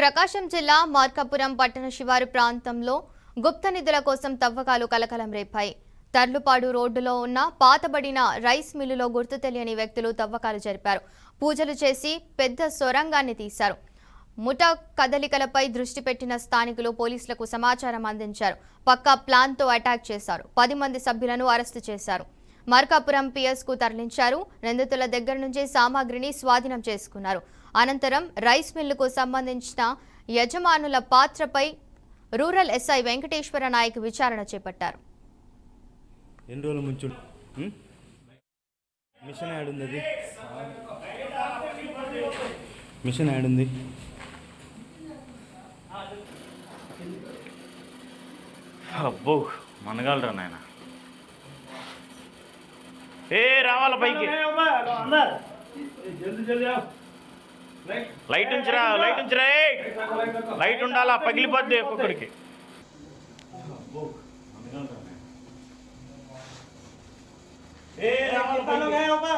ప్రకాశం జిల్లా మార్కాపురం పట్టణ శివారు ప్రాంతంలో గుప్త నిధుల కోసం తవ్వకాలు కలకలం రేపాయి. తర్లుపాడు రోడ్డులో ఉన్న పాతబడిన రైస్ మిల్లులో గుర్తు తెలియని వ్యక్తులు తవ్వకాలు జరిపారు. పూజలు చేసి పెద్ద సొరంగాన్ని తీశారు. ముఠా కదలికలపై దృష్టి పెట్టిన స్థానికులు పోలీసులకు సమాచారం అందించారు. పక్కా ప్లాన్తో అటాక్ చేశారు. 10 మంది సభ్యులను అరెస్టు చేశారు. మార్కాపురం పిఎస్కు తరలించారు. నిందితుల దగ్గర నుంచి సామాగ్రిని స్వాధీనం చేసుకున్నారు. అనంతరం రైస్ మిల్లుకు సంబంధించిన యజమానుల పాత్రపై రూరల్ ఎస్ఐ వెంకటేశ్వర నాయక్ విచారణ చేపట్టారు. ఎన్ని రోజుల ముంచు మిషన్ యాడ్ ఉంది, అది మిషన్ యాడ్ ఉంది. అబ్బో మనగలరా నాయన. రావాల పైకి. లైట్ ఉంచిరా, లైట్ ఉంచిరా, లైట్ ఉండాలా, పగిలిపోద్ది ఒక్కొక్కడికి. రావాల పైకి.